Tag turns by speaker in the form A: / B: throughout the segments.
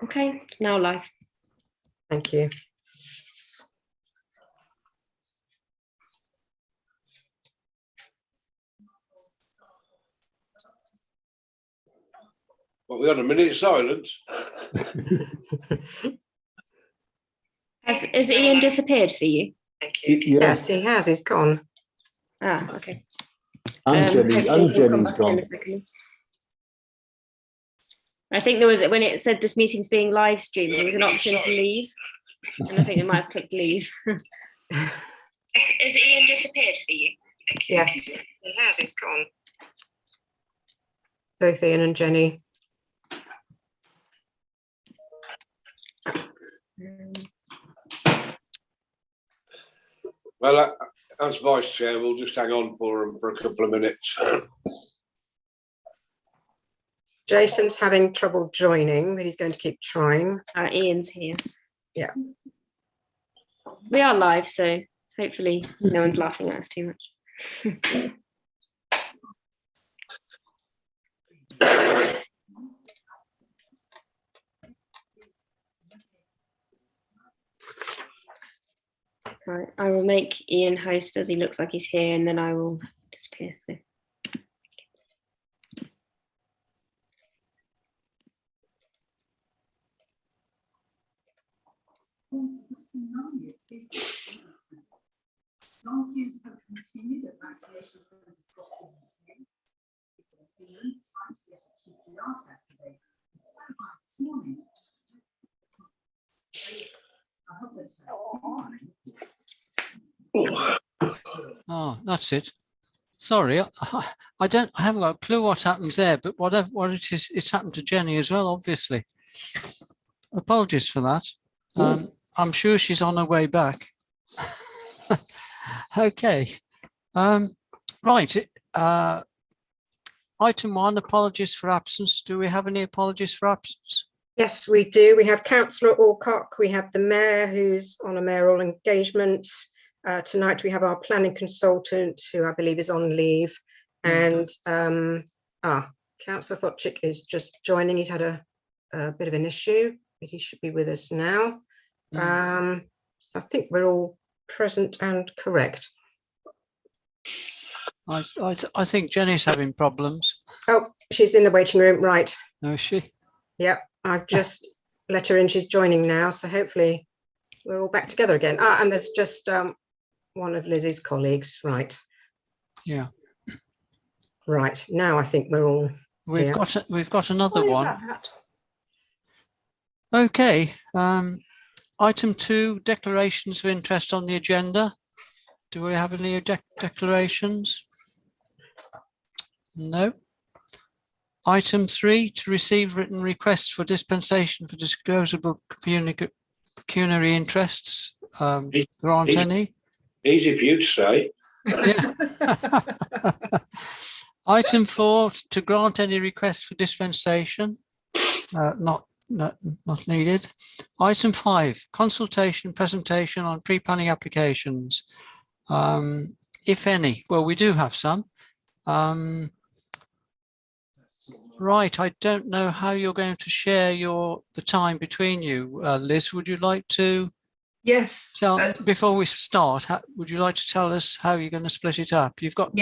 A: Okay, now live.
B: Thank you.
C: Well, we had a minute silence.
A: Has Ian disappeared for you?
B: Thank you.
D: Yeah.
B: Yes, he has. He's gone.
A: Ah, okay.
D: And
A: Hopefully he'll come
D: Jenny's
A: back in
D: gone.
A: a second. I think there was, when it said this meeting's being live streamed, there was an option to leave, and I think they might have clicked leave. Has Ian disappeared for you?
B: Yes, he has. He's gone. Both Ian and Jenny.
C: Well, as vice chair, we'll just hang on for him for a couple of minutes.
B: Jason's having trouble joining, but he's going to keep trying.
A: Ian's here.
B: Yeah.
A: We are live, so hopefully no one's laughing at us too much. Right, I will make Ian host as he looks like he's here, and then I will disappear. So.
E: Long queues have continued at vaccination centres across the UK. People are feeling trying to get a PCR test today. It's so high this morning. I hope it's
F: Oh, that's it. Sorry, I haven't got a clue what happened there, but what it is, it's happened to Jenny as well, obviously. Apologies for that. I'm sure she's on her way back. Okay. Right. Item 1, apologies for absence. Do we have any apologies for absence?
B: Yes, we do. We have Councillor Alcock. We have the Mayor, who's on a mayoral engagement. Tonight we have our planning consultant, who I believe is on leave. And Councillor Fotchick is just joining. He's had a bit of an issue, but he should be with us now. So I think we're all present and correct.
F: I think Jenny's having problems.
B: Oh, she's in the waiting room, right?
F: Oh, is she?
B: Yep, I've just let her in. She's joining now, so hopefully we're all back together again. And there's just one of Lizzie's colleagues, right?
F: Yeah.
B: Right, now I think we're all
F: We've got another
B: Sorry
F: one.
B: about that.
F: Okay. Item 2, declarations of interest on the agenda. Do we have any declarations? No. Item 3, to receive written requests for dispensation for disclosable pecuniary interests. Grant any?
C: Easy for you to say.
F: Yeah. Item 4, to grant any request for dispensation. Not needed. Item 5, consultation presentation on pre-planning applications. If any. Well, we do have some. Right, I don't know how you're going to share the time between you. Liz, would you like to?
E: Yes.
F: Before we start, would you like to tell us how you're going to split it up? You've got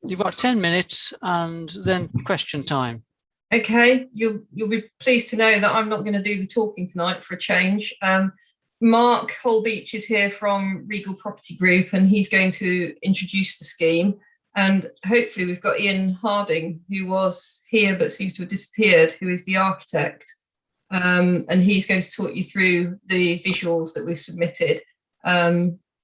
F: you've got 10 minutes and then question time.
E: Okay, you'll be pleased to know that I'm not going to do the talking tonight for a change. Mark Holbeach is here from Regal Property Group, and he's going to introduce the scheme. And hopefully we've got Ian Harding, who was here but seems to have disappeared, who is the architect. And he's going to talk you through the visuals that we've submitted.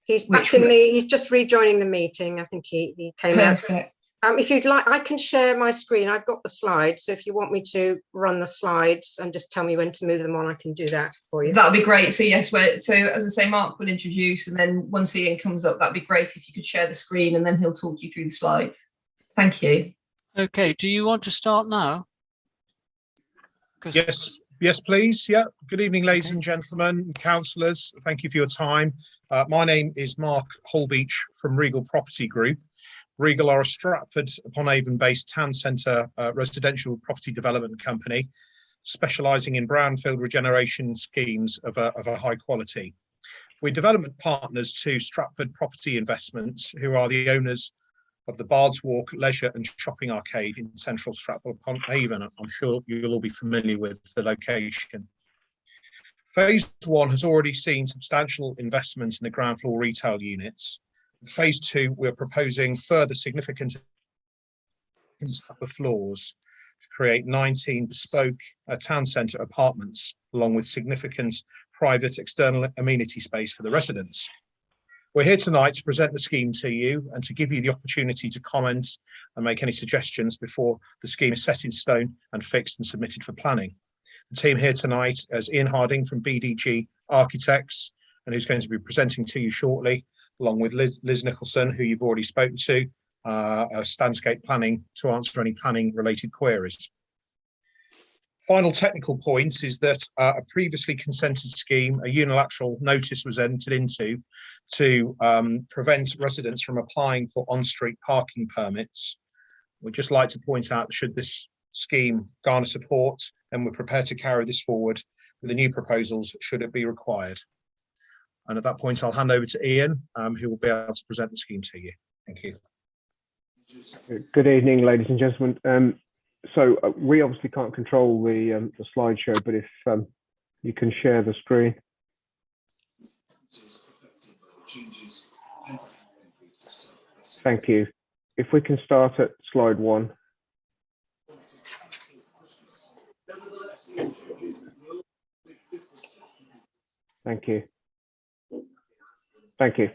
B: He's back in he's just rejoining the meeting. I think he came
E: perfect.
B: out. If you'd like, I can share my screen. I've got the slides. So if you want me to run the slides and just tell me when to move them on, I can do that for you.
E: That'd be great. So yes, so as I say, Mark will introduce, and then once Ian comes up, that'd be great if you could share the screen, and then he'll talk you through the slides. Thank you.
F: Okay, do you want to start now?
G: Yes, please. Yeah. Good evening, ladies and gentlemen, and councillors. Thank you for your time. My name is Mark Holbeach from Regal Property Group. Regal are a Stratford-upon-Avon based town centre residential property development company, specialising in brownfield regeneration schemes of a high quality. We're development partners to Stratford Property Investments, who are the owners of the Bards Walk Leisure and Shopping Arcade in central Stratford-upon-Avon. I'm sure you'll all be familiar with the location. Phase 1 has already seen substantial investment in the ground floor retail units. Phase 2, we're proposing further significant upper floors to create 19 bespoke town centre apartments, along with significant private external amenity space for the residents. We're here tonight to present the scheme to you and to give you the opportunity to comment and make any suggestions before the scheme is set in stone and fixed and submitted for planning. The team here tonight is Ian Harding from BDG Architects, and who's going to be presenting to you shortly, along with Liz Nicholson, who you've already spoken to, Standscape Planning, to answer any planning related queries. Final technical point is that a previously consented scheme, a unilateral notice was entered into to prevent residents from applying for on-street parking permits. We'd just like to point out, should this scheme garner support, and we're prepared to carry this forward with the new proposals should it be required. And at that point, I'll hand over to Ian, who will be able to present the scheme to you. Thank you.
D: Good evening, ladies and gentlemen. So we obviously can't control the slideshow, but if you can share the screen. Thank you. If we can start at slide 1. Thank you. Thank you.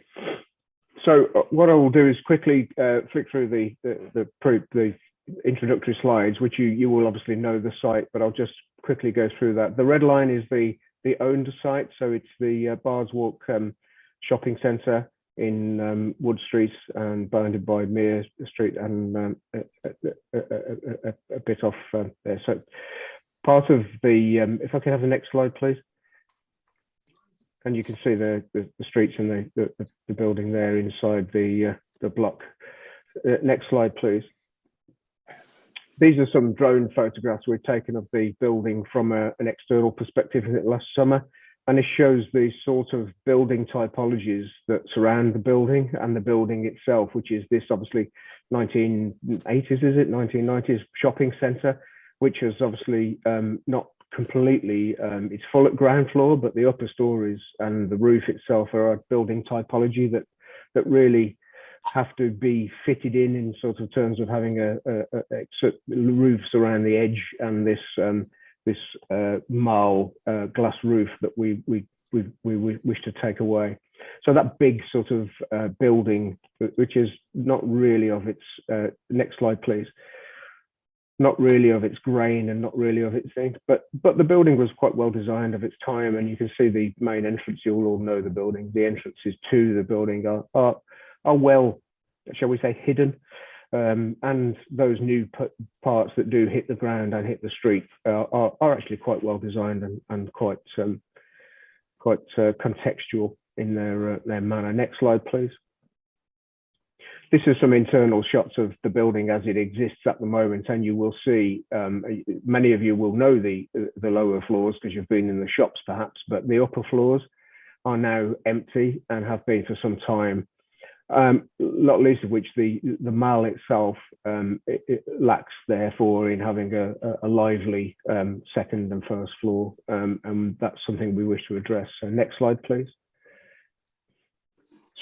D: So what I will do is quickly flick through the introductory slides, which you will obviously know the site, but I'll just quickly go through that. The red line is the owned site, so it's the Bards Walk shopping centre in Wood Street and bounded by Mere Street and a bit off there. So part of the, if I can have the next slide, please. And you can see the streets and the building there inside the block. Next slide, please. These are some drone photographs we've taken of the building from an external perspective last summer, and it shows the sort of building typologies that surround the building and the building itself, which is this obviously 1980s, is it 1990s shopping centre, which is obviously not completely, it's full at ground floor, but the upper stories and the roof itself are a building typology that really have to be fitted in sort of terms of having a roofs around the edge and this marl glass roof that we wish to take away. So that big sort of building, which is not really of its next slide, please. Not really of its grain and not really of its thing, but the building was quite well designed of its time, and you can see the main entrance. You'll all know the building. The entrances to the building are well, shall we say, hidden, and those new parts that do hit the ground and hit the street are actually quite well designed and quite contextual in their manner. Next slide, please. This is some internal shots of the building as it exists at the moment, and you will see, many of you will know the lower floors because you've been in the shops perhaps, but the upper floors are now empty and have been for some time, not least of which the mall itself it lacks therefore in having a lively second and first floor, and that's something we wish to address. So next slide, please.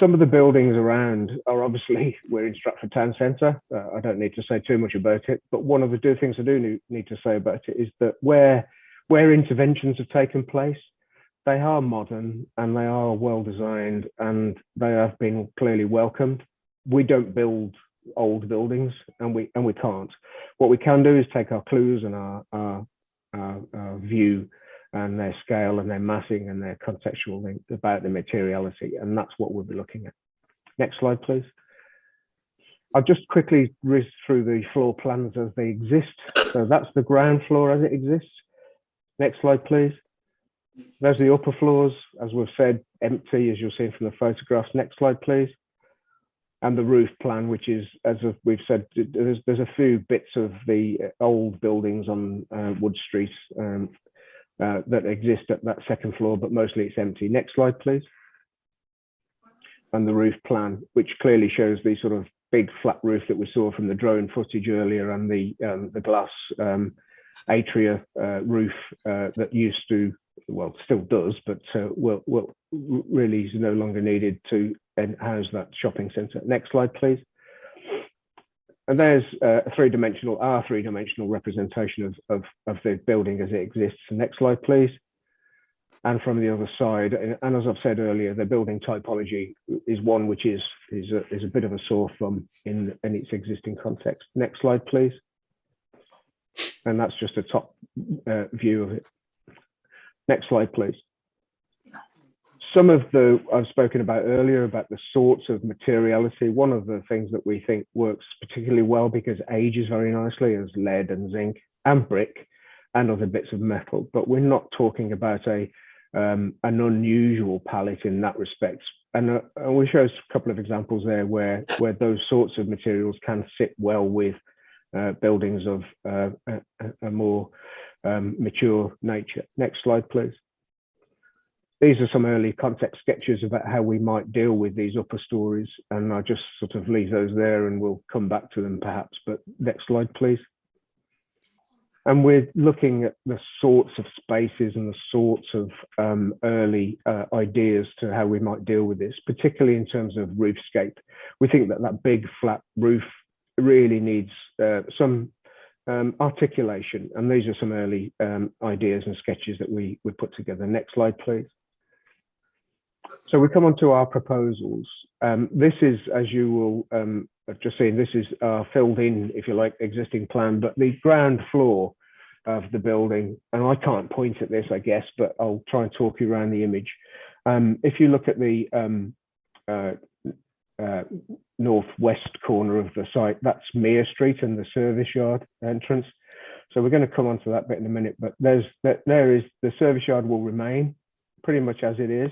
D: Some of the buildings around are obviously, we're in Stratford Town Centre. I don't need to say too much about it, but one of the things I do need to say about it is that where interventions have taken place, they are modern and they are well designed and they have been clearly welcomed. We don't build old buildings and we can't. What we can do is take our clues and our view and their scale and their massing and their contextual link about the materiality, and that's what we'll be looking at. Next slide, please. I'll just quickly whiz through the floor plans as they exist. So that's the ground floor as it exists. Next slide, please. There's the upper floors, as we've said, empty, as you'll see from the photographs. Next slide, please. and the roof plan, which is, as we've said, there's a few bits of the old buildings on Wood Street that exist at that second floor, but mostly it's empty. Next slide, please. And the roof plan, which clearly shows the sort of big flat roof that we saw from the drone footage earlier, and the glass atria roof that used to, well, still does, but will really is no longer needed to house that shopping centre. Next slide, please. And there's our three-dimensional representation of the building as it exists. Next slide, please. And from the other side, and as I've said earlier, the building typology is one which is a bit of a sore thumb in its existing context. Next slide, please. And that's just a top view of it. Next slide, please. Some of I've spoken about earlier about the sorts of materiality. One of the things that we think works particularly well because ages very nicely is lead and zinc and brick and other bits of metal, but we're not talking about an unusual palette in that respect. And we show a couple of examples there where those sorts of materials can sit well with buildings of a more mature nature. Next slide, please. These are some early concept sketches about how we might deal with these upper stories, and I'll just sort of leave those there and we'll come back to them perhaps. But next slide, please. And we're looking at the sorts of spaces and the sorts of early ideas to how we might deal with this, particularly in terms of roofscape. We think that big flat roof really needs some articulation, and these are some early ideas and sketches that we put together. Next slide, please. So we come on to our proposals. This is, as you will have just seen, this is filled in, if you like, existing plan, but the ground floor of the building, and I can't point at this, I guess, but I'll try and talk you around the image. If you look at the northwest corner of the site, that's Mere Street and the service yard entrance. So we're going to come on to that bit in a minute, but the service yard will remain pretty much as it is,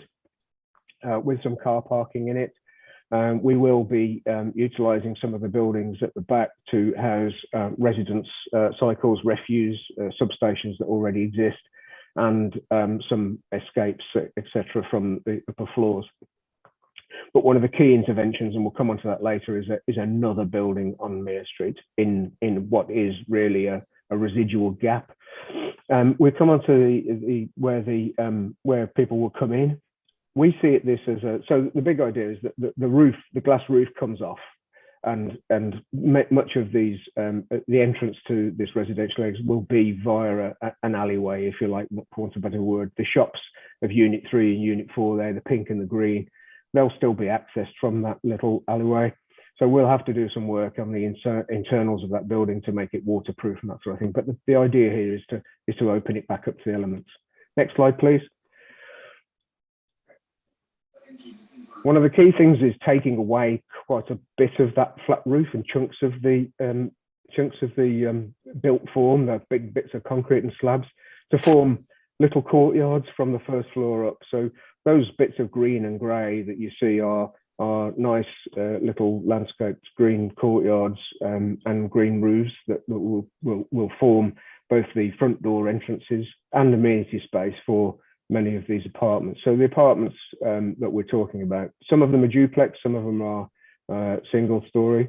D: with some car parking in it. We will be utilising some of the buildings at the back to house residents' cycles, refuse, substations that already exist, and some escapes, etc., from the upper floors. But one of the key interventions, and we'll come on to that later, is another building on Mere Street in what is really a residual gap. We come on to where people will come in. We see this as so the big idea is that the glass roof comes off, and much of these the entrance to this residential area will be via an alleyway, if you like, for want of a better word. The shops of Unit 3 and Unit 4 there, the pink and the green, they'll still be accessed from that little alleyway. So we'll have to do some work on the internals of that building to make it waterproof and that sort of thing. But the idea here is to open it back up to the elements. Next slide, please. One of the key things is taking away quite a bit of that flat roof and chunks of the built form, the big bits of concrete and slabs, to form little courtyards from the first floor up. So those bits of green and grey that you see are nice little landscaped green courtyards and green roofs that will form both the front door entrances and amenity space for many of these apartments. So the apartments that we're talking about, some of them are duplex, some of them are single story,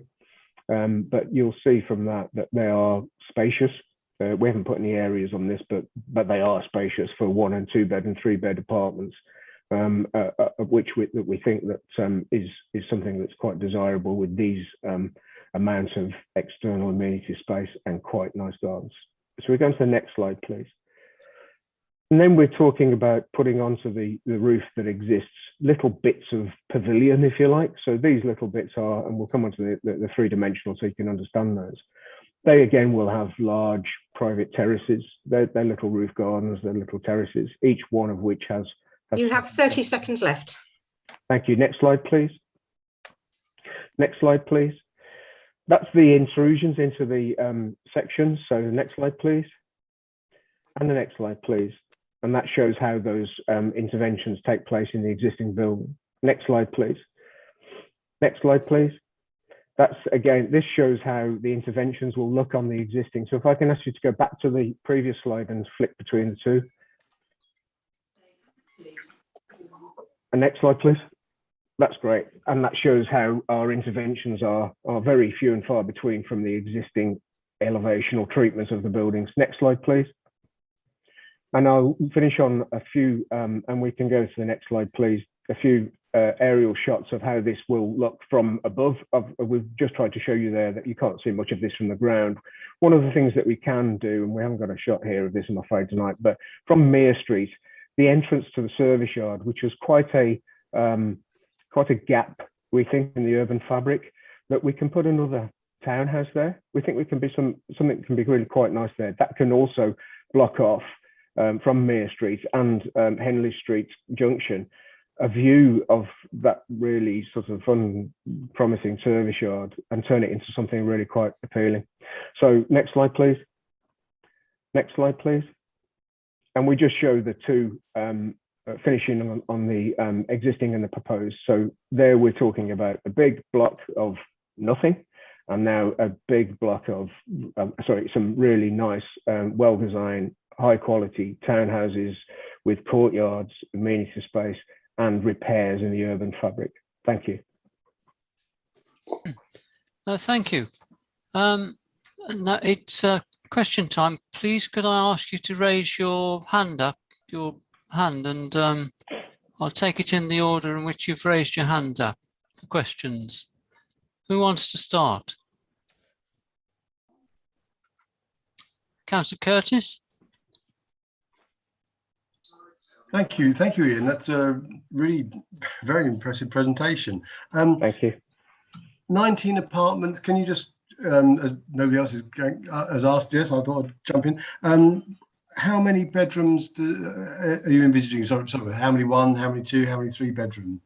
D: but you'll see from that they are spacious. We haven't put any areas on this, but they are spacious for 1 and 2 bed and 3 bed apartments, of which we think that is something that's quite desirable with these amounts of external amenity space and quite nice gardens. So we go to the next slide, please. And then we're talking about putting onto the roof that exists little bits of pavilion, if you like. So these little bits are, and we'll come on to the three-dimensional so you can understand those. They again will have large private terraces. They're little roof gardens, they're little terraces, each one of which has...
B: You have 30 seconds left.
D: Thank you. Next slide, please. Next slide, please. That's the intrusions into the sections. So the next slide, please. And the next slide, please. And that shows how those interventions take place in the existing building. Next slide, please. Next slide, please. That's, again, this shows how the interventions will look on the existing. So if I can ask you to go back to the previous slide and flick between the two. And next slide, please. That's great. And that shows how our interventions are very few and far between from the existing elevation or treatments of the buildings. Next slide, please. And I'll finish on a few, and we can go to the next slide, please. A few aerial shots of how this will look from above. We've just tried to show you there that you can't see much of this from the ground. One of the things that we can do, and we haven't got a shot here of this, I'm afraid, tonight, but from Mere Street, the entrance to the service yard, which was quite a gap, we think, in the urban fabric, that we can put another townhouse there. We think we can be something that can be really quite nice there. That can also block off from Mere Street and Henley Street Junction a view of that really sort of fun, promising service yard and turn it into something really quite appealing. So next slide, please. Next slide, please. And we just show the two finishing on the existing and the proposed. So there we're talking about a big block of nothing, and now a big block of, some really nice, well-designed, high-quality townhouses with courtyards, amenity space, and repairs in the urban fabric. Thank you.
F: Thank you. Now it's question time. Please, could I ask you to raise your hand and I'll take it in the order in which you've raised your hand up for questions. Who wants to start? Councillor Curtis.
H: Thank you, Ian. That's a really very impressive presentation.
D: Thank you.
H: 19 apartments. Can you just, as nobody else has asked, yes, I thought I'd jump in. How many bedrooms are you envisaging? Sorry, how many one, how many two, how many three bedroom?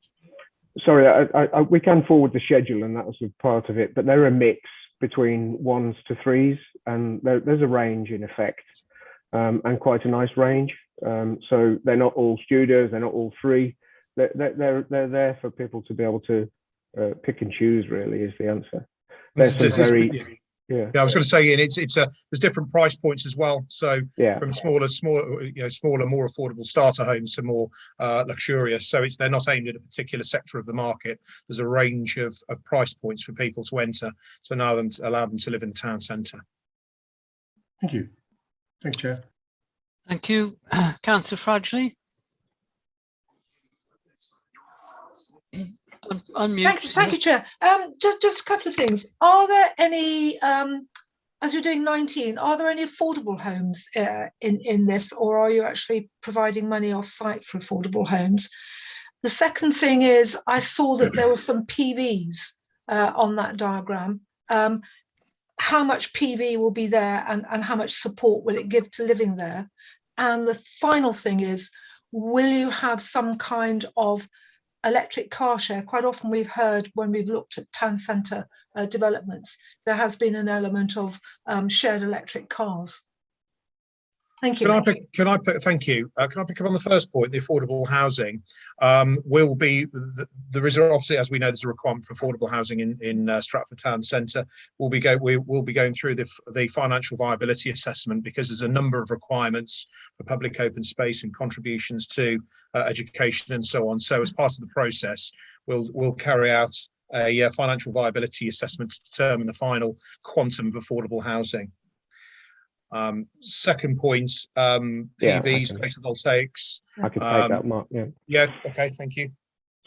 D: Sorry, we can forward the schedule, and that was a part of it, but they're a mix between ones to threes, and there's a range in effect, and quite a nice range. So they're not all studios, they're not all three. They're there for people to be able to pick and choose, really, is the answer.
G: I was going to say, Ian, there's different price points as well. So from smaller, more affordable starter homes to more luxurious. So they're not aimed at a particular sector of the market. There's a range of price points for people to enter to allow them to live in the town centre.
H: Thank you. Thanks, Chair.
F: Thank you. Councillor Fradgley. Unmute.
I: Thank you, Chair. Just a couple of things. Are there any, as you're doing 19, are there any affordable homes in this, or are you actually providing money off-site for affordable homes? The second thing is, I saw that there were some PVs on that diagram. How much PV will be there, and how much support will it give to living there? And the final thing is, will you have some kind of electric car share? Quite often we've heard, when we've looked at town centre developments, there has been an element of shared electric cars. Thank you.
G: Thank you. Can I pick up on the first point? The affordable housing will be, there is obviously, as we know, there's a requirement for affordable housing in Stratford Town Centre. We will be going through the financial viability assessment, because there's a number of requirements for public open space and contributions to education and so on. So as part of the process, we'll carry out a financial viability assessment to determine the final quantum of affordable housing. Second point, PVs, photovoltaics.
D: I could take that, Mark.
G: Yeah. Okay. Thank you.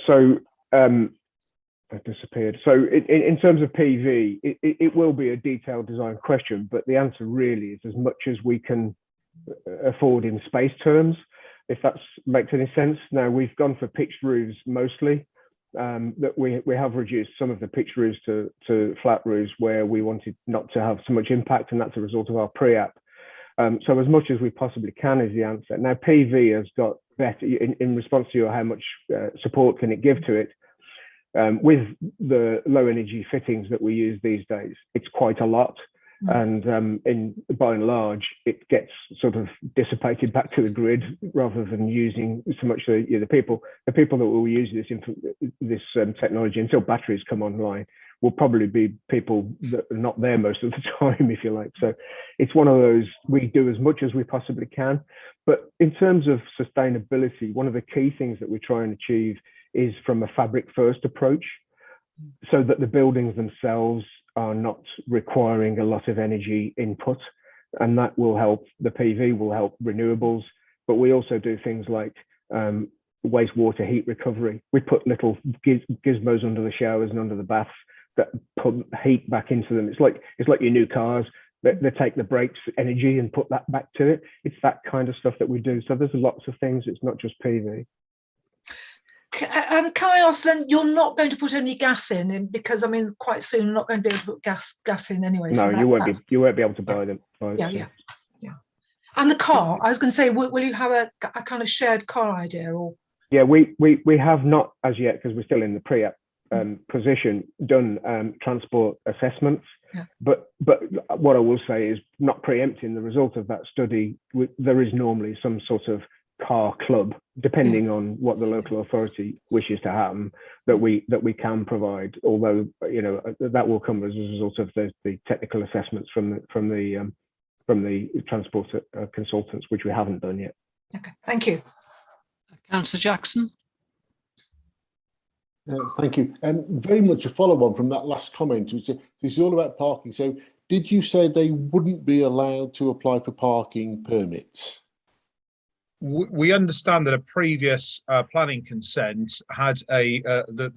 D: So I've disappeared. So in terms of PV, it will be a detailed design question, but the answer really is as much as we can afford in space terms, if that makes any sense. Now, we've gone for pitched roofs mostly. That we have reduced some of the pitched roofs to flat roofs where we wanted not to have so much impact, and that's a result of our pre-app. So as much as we possibly can is the answer. Now, PV has got better in response to your how much support can it give to it. With the low energy fittings that we use these days, it's quite a lot. And by and large, it gets sort of dissipated back to the grid rather than using so much the people that will use this technology until batteries come online will probably be people that are not there most of the time, if you like. So it's one of those, we do as much as we possibly can. But in terms of sustainability, one of the key things that we try and achieve is from a fabric first approach, so that the buildings themselves are not requiring a lot of energy input, and that will help. The PV will help renewables, but we also do things like wastewater heat recovery. We put little gizmos under the showers and under the baths that put heat back into them. It's like your new cars. They take the brakes energy and put that back to it. It's that kind of stuff that we do. So there's lots of things. It's not just PV.
I: Can I ask then, you're not going to put any gas in because, I mean, quite soon you're not going to be able to put gas in anyway.
D: No,
I: so
D: you won't be able to buy them.
I: Yeah. And the car, I was going to say, will you have a kind of shared car idea? Or
D: yeah, we have not as yet, because we're still in the pre-app position, done transport assessments.
I: Yeah.
D: But what I will say is, not preempting the result of that study, there is normally some sort of car club, depending on what the local authority wishes to happen, that we can provide. Although, you know, that will come as a result of the technical assessments from the transport consultants, which we haven't done yet.
I: Okay, thank you.
F: Councillor Jackson.
J: Thank you. Very much a follow-on from that last comment, which this is all about parking. So did you say they wouldn't be allowed to apply for parking permits?
G: We understand that a previous planning consent had there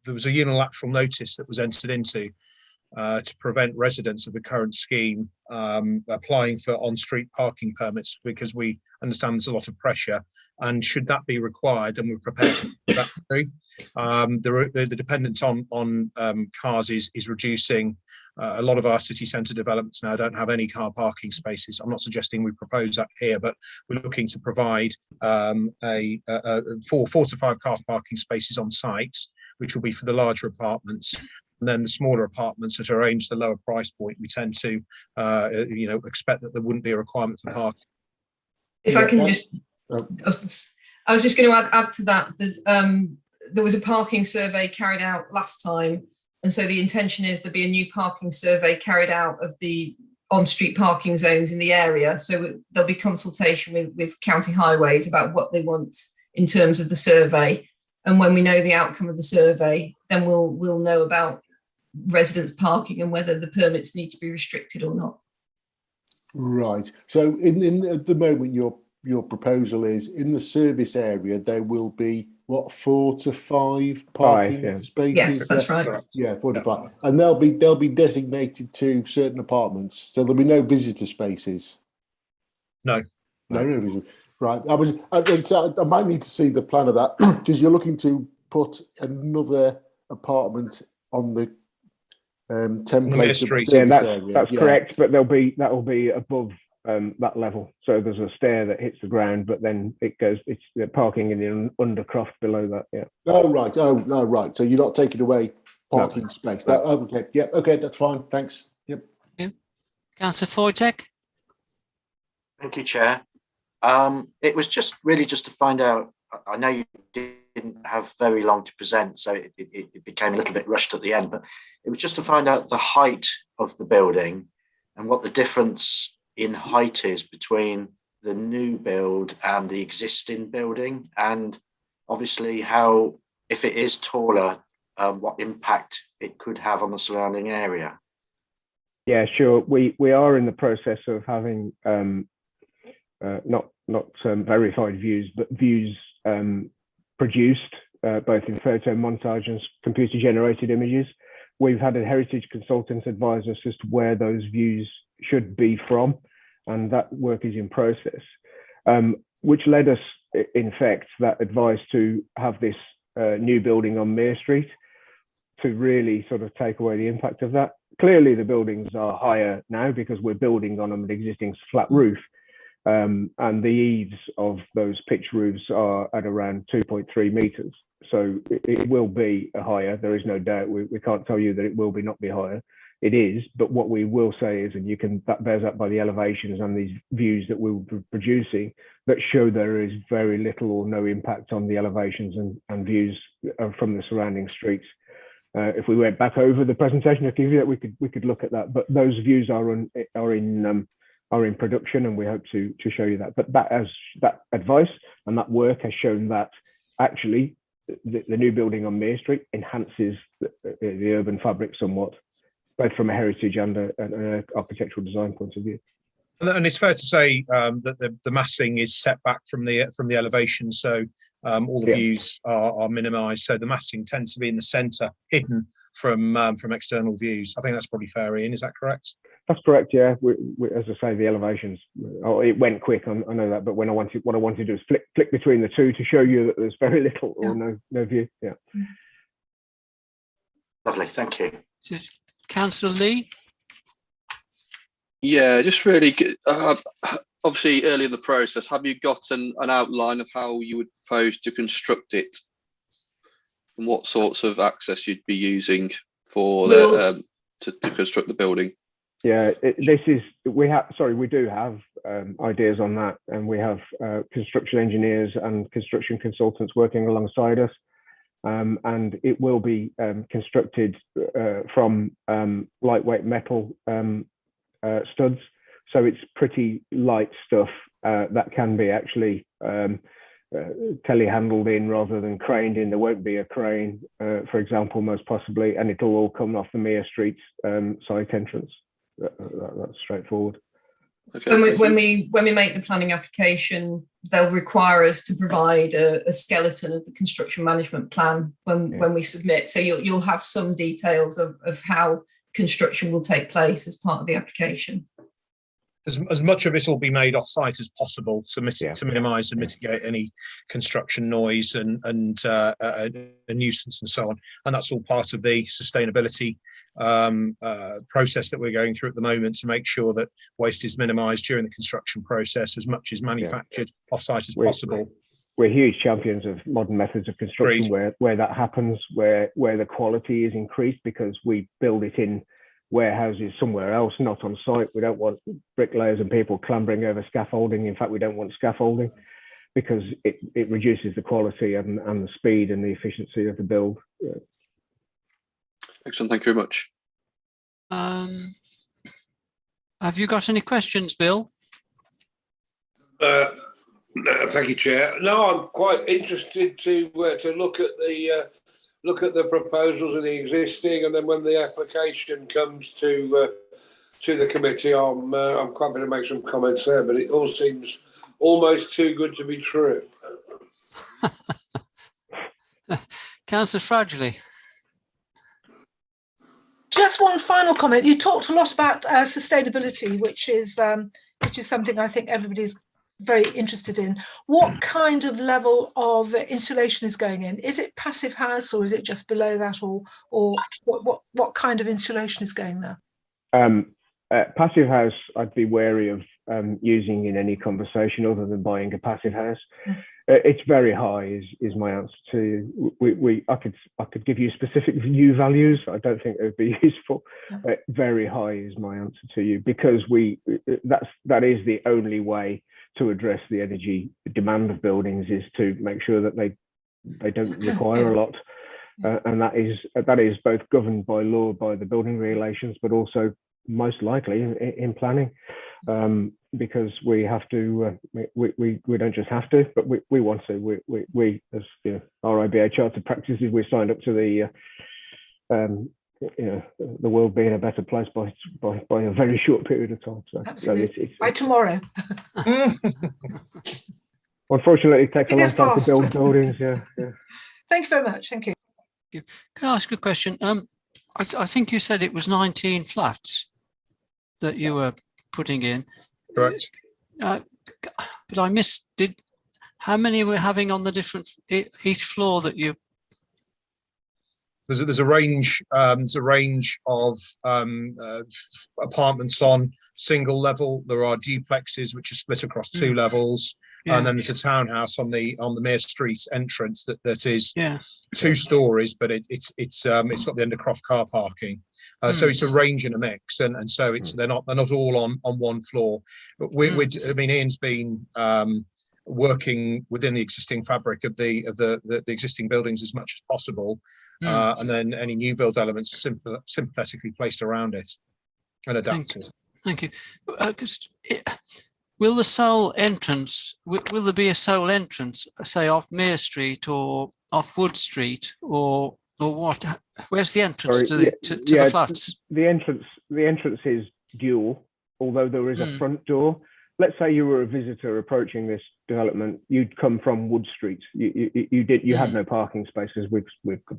G: was a unilateral notice that was entered into to prevent residents of the current scheme applying for on-street parking permits, because we understand there's a lot of pressure, and should that be required, then we're prepared to do that too. The dependence on cars is reducing. A lot of our city centre developments now don't have any car parking spaces. I'm not suggesting we propose that here, but we're looking to provide 4 to 5 car parking spaces on site, which will be for the larger apartments. And then the smaller apartments that are aimed at the lower price point, we tend to, expect that there wouldn't be a requirement for parking.
E: If I can just, I was just going to add to that. There was a parking survey carried out last time, and so the intention is there'll be a new parking survey carried out of the on-street parking zones in the area. So there'll be consultation with county highways about what they want in terms of the survey. And when we know the outcome of the survey, then we'll know about residents parking and whether the permits need to be restricted or not.
J: Right. So at the moment, your proposal is in the service area there will be what, 4 to 5 parking spaces?
E: Yes, that's right.
J: Yeah, 4 to 5, and they'll be designated to certain apartments. So there'll be no visitor spaces.
G: No.
J: No. Right. I might need to see the plan of that, because you're looking to put another apartment on the template of the service area. That's
D: correct, but that will be above that level. So there's a stair that hits the ground, but then it's the parking in the undercroft below that. Yeah.
J: Oh right. Oh no. Right. So you're not taking away parking space. No. Okay. Yeah. Okay. That's fine. Thanks. Yep.
F: Yeah. Councillor Foytek.
K: Thank you, Chair. It was just to find out. I know you didn't have very long to present, so it became a little bit rushed at the end, but it was just to find out the height of the building and what the difference in height is between the new build and the existing building, and obviously how, if it is taller, what impact it could have on the surrounding area.
D: Yeah, sure. We are in the process of having not verified views, but views produced both in photo montage and computer generated images. We've had a heritage consultant advise us as to where those views should be from, and that work is in process, which led us, in fact, that advice to have this new building on Mere Street to really sort of take away the impact of that. Clearly the buildings are higher now because we're building on an existing flat roof, and the eaves of those pitch roofs are at around 2.3 meters. So it will be higher. There is no doubt. We can't tell you that it will not be higher. It is, but what we will say is, and that bears up by the elevations and these views that we'll be producing, that show there is very little or no impact on the elevations and views from the surrounding streets. If we went back over the presentation, we could look at that. But those views are in production, and we hope to show you that. But that advice and that work has shown that actually the new building on Mere Street enhances the urban fabric somewhat, both from a heritage and an architectural design point of view.
G: And it's fair to say that the massing is set back from the elevation, so all the views are minimised. So the massing tends to be in the centre, hidden from external views. I think that's probably fair, Ian. Is that correct?
D: That's correct. Yeah. We, as I say, the elevations. Oh, it went quick. I know that, but what I wanted to do is flick between the two to show you that there's very little or no view. Yeah.
K: Lovely. Thank you.
F: Councillor Lee.
L: Yeah, just really good. Obviously, early in the process, have you got an outline of how you would propose to construct it, and what sorts of access you'd be using for to construct the building?
D: Yeah, we do have ideas on that, and we have construction engineers and construction consultants working alongside us, and it will be constructed from lightweight metal studs, so it's pretty light stuff that can be actually telehandled in rather than craned in. There won't be a crane, for example, most possibly, and it'll all come off the Mere Street site entrance. That's straightforward.
L: Okay.
E: When we make the planning application, they'll require us to provide a skeleton of the construction management plan when we submit. So you'll have some details of how construction will take place as part of the application.
G: As much of it will be made off site as possible to minimise and mitigate any construction noise and a nuisance and so on. And that's all part of the sustainability process that we're going through at the moment to make sure that waste is minimised during the construction process as much as manufactured off site as possible.
D: We're huge champions of modern methods of construction where that happens, where the quality is increased, because we build it in warehouses somewhere else, not on site. We don't want bricklayers and people clambering over scaffolding. In fact, we don't want scaffolding because it reduces the quality and the speed and the efficiency of the build.
L: Excellent, thank you very much.
F: Have you got any questions, Bill?
C: No, thank you, Chair. No, I'm quite interested to look at the proposals of the existing, and then when the application comes to the committee, I'm quite going to make some comments there. But it all seems almost too good to be true.
F: Councillor Fradgley.
I: Just one final comment. You talked a lot about sustainability, which is something I think everybody's very interested in. What kind of level of insulation is going in? Is it passive house, or is it just below that, or what kind of insulation is going there?
D: Passive house, I'd be wary of using in any conversation other than buying a passive house. It's very high is my answer to you. I could give you specific view values. I don't think it would be useful. Very high is my answer to you, because that is the only way to address the energy demand of buildings, is to make sure that they don't require a lot, and that is both governed by law, by the building regulations, but also most likely in planning, because we have to. We don't just have to, but we want to. We as RIBA chartered practices, we signed up to the the world being a better place by a very short period of time. So,
I: absolutely. By tomorrow.
D: Unfortunately, it takes a long time to build buildings. Yeah.
I: Thank you very much. Thank you.
F: Can I ask a question? I think you said it was 19 flats that you were putting in.
G: Correct.
F: But I missed. How many we're having on the different each floor that you?
G: There's a range. There's a range of apartments on single level. There are duplexes which are split across 2 levels, and then there's a townhouse on the Mere Street entrance that is 2 stories, but it's got the Undercroft car parking. So it's a range and a mix, and so they're not all on one floor. But I mean, Ian's been working within the existing fabric of the existing buildings as much as possible, and then any new build elements sympathetically placed around it and adapted.
F: Thank you. Will the sole entrance, will there be a sole entrance, say off Mere Street or off Wood Street, or what? Where's the entrance to the flats?
D: The entrance is dual, although there is a front door. Let's say you were a visitor approaching this development, you'd come from Wood Street. You had no parking spaces. We've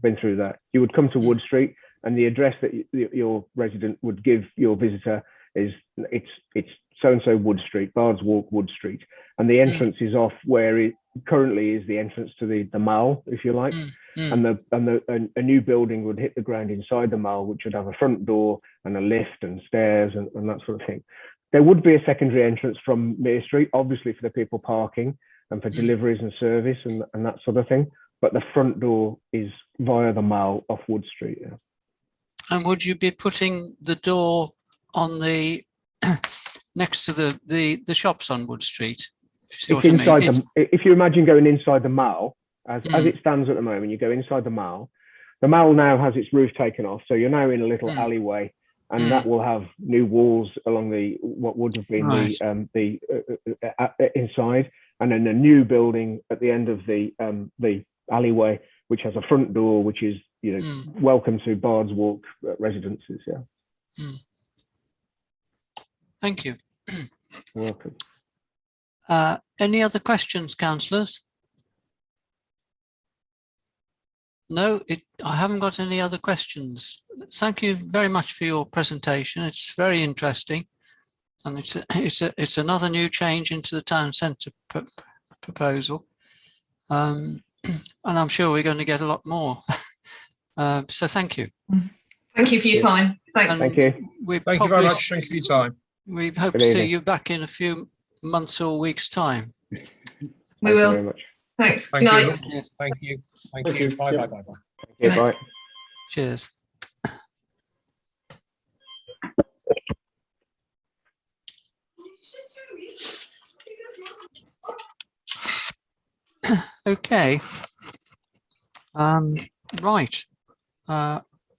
D: been through that. You would come to Wood Street, and the address that your resident would give your visitor is it's so-and-so Wood Street, Bard's Walk, Wood Street, and the entrance is off where it currently is the entrance to the mall, if you like, and a new building would hit the ground inside the mall, which would have a front door and a lift and stairs and that sort of thing. There would be a secondary entrance from Mere Street, obviously for the people parking and for deliveries and service and that sort of thing, but the front door is via the mall off Wood Street. Yeah.
F: And would you be putting the door on the next to the shops on Wood Street? If you imagine going inside the mall, as it stands at the moment, you go inside the mall. The mall now has its roof taken off, so you're now in a little alleyway, and that will have new walls along what would have been the inside, and then a new building at the end of the alleyway, which has a front door, which is welcome to Bard's Walk residences. Yeah. Thank you.
D: You're welcome.
F: Any other questions, councillors? No, I haven't got any other questions. Thank you very much for your presentation. It's very interesting, and it's another new change into the town centre proposal, and I'm sure we're going to get a lot more. So thank you.
E: Thank you for your time. Thanks.
D: Thank you.
G: Thank you very much. Thank you for your time.
F: We hope to see you back in a few months or weeks' time.
E: We will.
D: Very much.
E: Thanks.
G: Thank
E: Good
G: you.
E: night.
G: Thank you. Thank you. Bye. Bye. Bye. Bye.
D: Thank you. Bye.
F: Cheers. Okay. Right.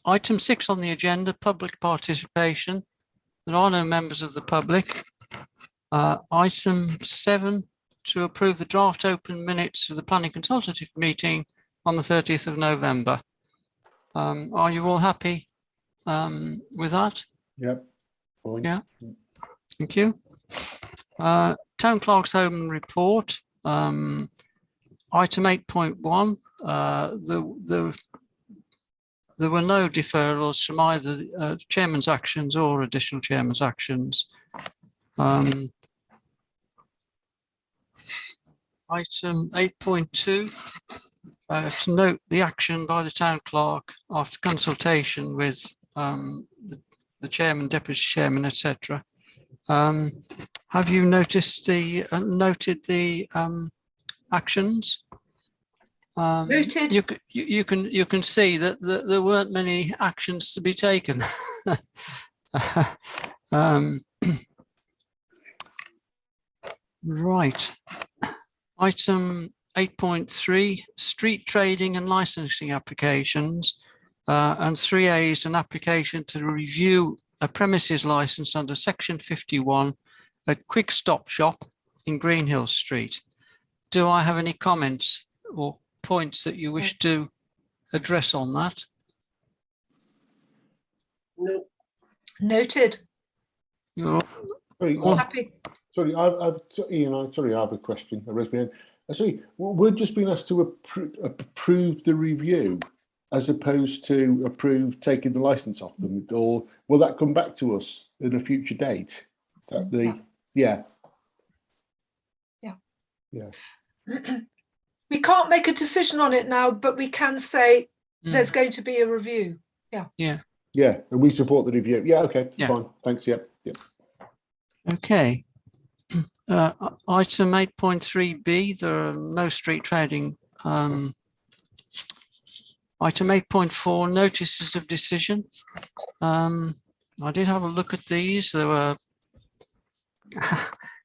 F: Item 6 on the agenda, public participation. There are no members of the public. Item 7, to approve the draft open minutes of the planning consultative meeting on the 30th of November. Are you all happy with that?
J: Yep. Fine.
F: Yeah. Thank you. Town Clerk's Home Report. Item 8.1. There were no deferrals from either chairman's actions or additional chairman's actions. Item 8.2, to note the action by the town clerk after consultation with the chairman, deputy chairman, etc. Have you noticed noted the actions?
I: Noted.
F: You can see that there weren't many actions to be taken. Right. Item 8.3, street trading and licensing applications, and 3A is an application to review a premises license under section 51 at Quick Stop Shop in Greenhill Street. Do I have any comments or points that you wish to address on that?
I: No. Noted.
F: You're
I: Happy.
J: Sorry, sorry, I have a question. I raised my hand. Sorry, we're just being asked to approve the review as opposed to approve taking the license off them, or will that come back to us in a future date? Is that the yeah?
I: We can't make a decision on it now, but we can say there's going to be a review.
J: Yeah, and we support the review. Yeah, okay, fine. Thanks. Yeah.
F: Okay. Item 8.3b, there are no street trading. Item 8.4, notices of decision. I did have a look at these. There were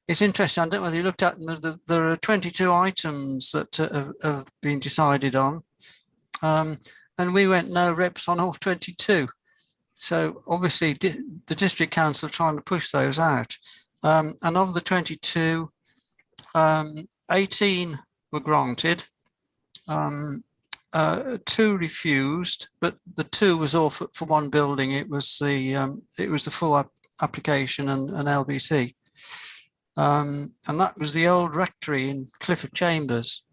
F: it's interesting. I don't know whether you looked at them. There are 22 items that have been decided on, and we went no reps on all 22. So obviously the district council are trying to push those out. And of the 22, 18 were granted, 2 refused, but the 2 was all for one building. It was the full application and LBC. And that was the old rectory in Clifford Chambers.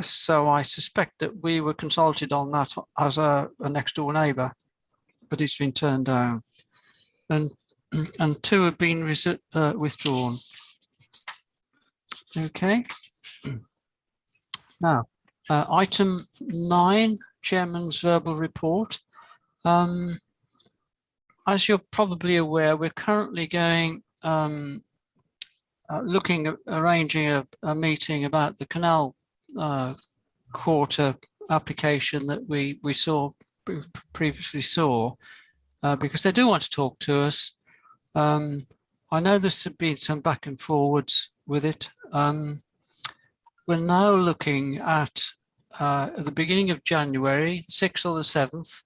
F: So I suspect that we were consulted on that as a next door neighbour, but it's been turned down. And 2 have been withdrawn. Okay. Now, item 9, Chairman's verbal report. As you're probably aware, we're currently going looking at arranging a meeting about the canal quarter application that we previously saw, because they do want to talk to us. I know there's been some back and forwards with it. We're now looking at the beginning of January, 6th or the 7th,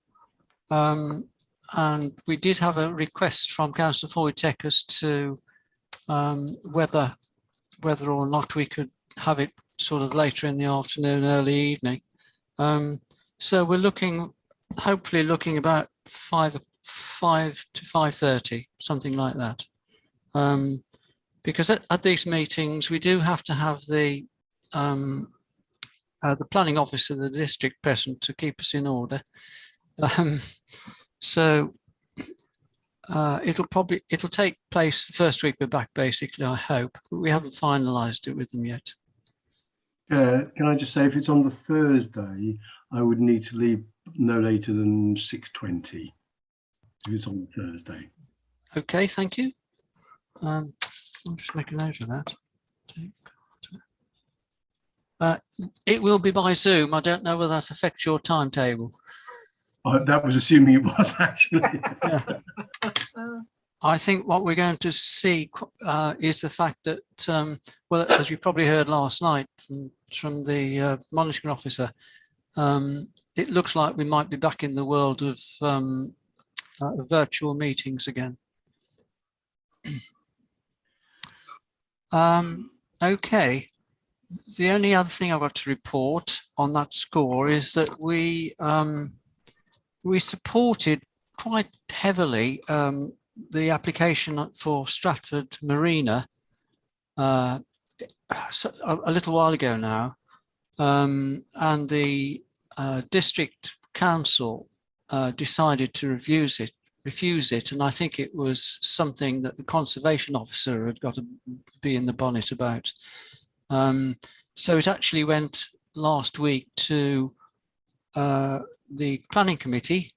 F: and we did have a request from Councillor Foytek as to whether or not we could have it sort of later in the afternoon, early evening. So we're hopefully looking about 5 to 5:30, something like that. Because at these meetings, we do have to have the planning officer of the district present to keep us in order. So it'll take place the first week we're back, basically, I hope, but we haven't finalised it with them yet.
H: Can I just say, if it's on the Thursday, I would need to leave no later than 6:20 if it's on the Thursday.
F: Okay, thank you. I'll just make a note of that. It will be by Zoom. I don't know whether that affects your timetable.
H: That was assuming it was, actually.
F: Yeah. I think what we're going to see is the fact that, well, as you probably heard last night from the monitoring officer, it looks like we might be back in the world of virtual meetings again. Okay. The only other thing I've got to report on that score is that we supported quite heavily the application for Stratford Marina a little while ago now, and the district council decided to refuse it, and I think it was something that the conservation officer had got to be in the bonnet about. So it actually went last week to the planning committee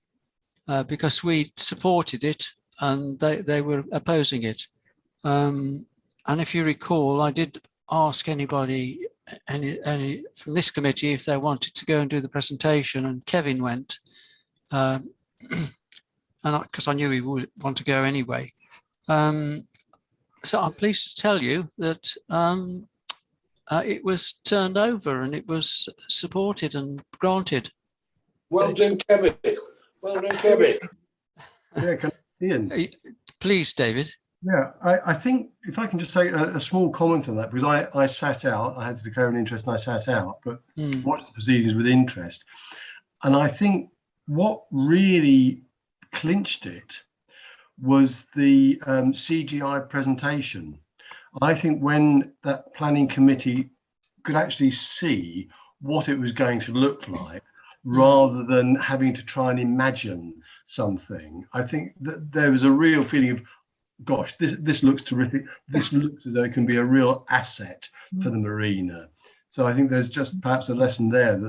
F: because we supported it and they were opposing it. And if you recall, I did ask anybody from this committee if they wanted to go and do the presentation, and Kevin went, and because I knew he would want to go anyway. So I'm pleased to tell you that it was turned over and it was supported and granted.
C: Well done, Kevin. Well done, Kevin.
H: Yeah, Ian.
F: Please, David.
H: Yeah, I think if I can just say a small comment on that, because I sat out, I had to declare an interest and I sat out, but watched the proceedings with interest. And I think what really clinched it was the CGI presentation. I think when that planning committee could actually see what it was going to look like, rather than having to try and imagine something, I think that there was a real feeling of, gosh, this looks terrific. This looks as though it can be a real asset for the marina. So I think there's just perhaps a lesson there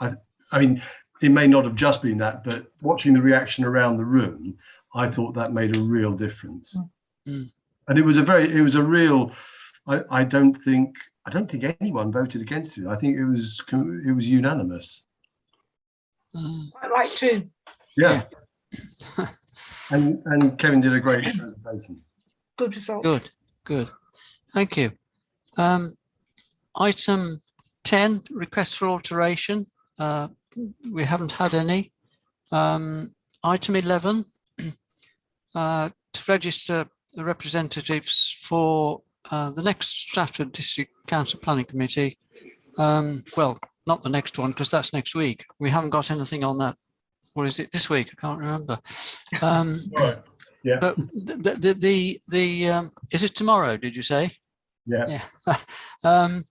H: I mean, it may not have just been that, but watching the reaction around the room, I thought that made a real difference. And it was a real, I don't think anyone voted against it. I think it was unanimous.
I: I'd like to.
H: Yeah. And Kevin did a great presentation.
I: Good result.
F: Good. Good. Thank you. Item 10, requests for alteration. We haven't had any. Item 11, to register the representatives for the next Stratford District Council Planning Committee. Well, not the next one, because that's next week. We haven't got anything on that. Or is it this week? I can't remember.
H: Right. Yeah.
F: But is it tomorrow, did you say?
H: Yeah.
F: The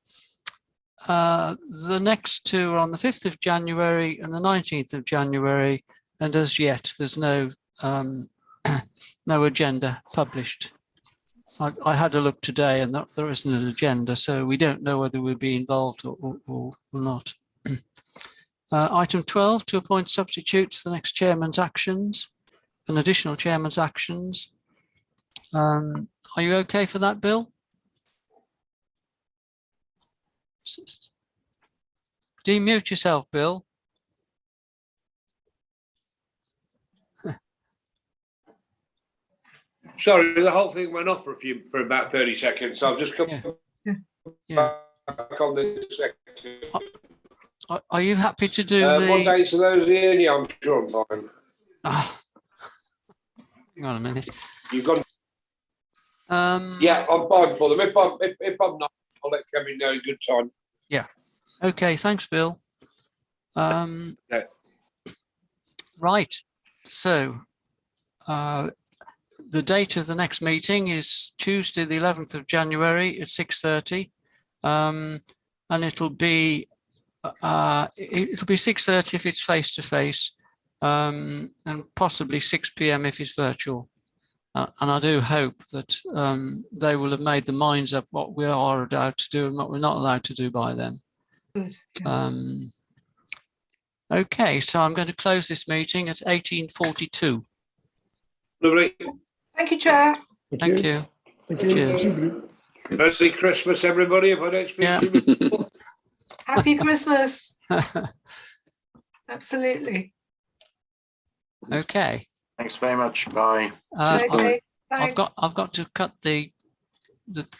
F: next two are on the 5th of January and the 19th of January, and as yet there's no no agenda published. I had a look today and there isn't an agenda, so we don't know whether we'll be involved or not. Item 12, to appoint substitutes for the next chairman's actions and additional chairman's actions. Are you okay for that, Bill? Demute yourself, Bill.
C: Sorry, the whole thing went off for about 30 seconds, so I've just come back on this second.
F: Are you happy to do
C: what dates are those in? Yeah, I'm sure I'm fine.
F: Hang on a minute.
C: You've got. Yeah, I'm fine for them. If I'm not, I'll let Kevin know in good time.
F: Yeah. Okay. Thanks, Bill.
C: Okay.
F: Right. So, the date of the next meeting is Tuesday, the 11th of January at 6:30, and it'll be 6:30 if it's face to face, and possibly 6 p.m. if it's virtual. And I do hope that they will have made their minds up what we are allowed to do and what we're not allowed to do by then.
I: Good. Yeah.
F: Okay, so I'm going to close this meeting at 18:42.
C: Lovely.
I: Thank you, Chair.
F: Thank you.
J: Thank you.
F: Cheers.
C: Merry Christmas, everybody. If I don't speak to you before.
I: Happy Christmas. Absolutely.
F: Okay.
K: Thanks very much. Bye.
I: Okay. Thanks.
F: I've got to cut the thing.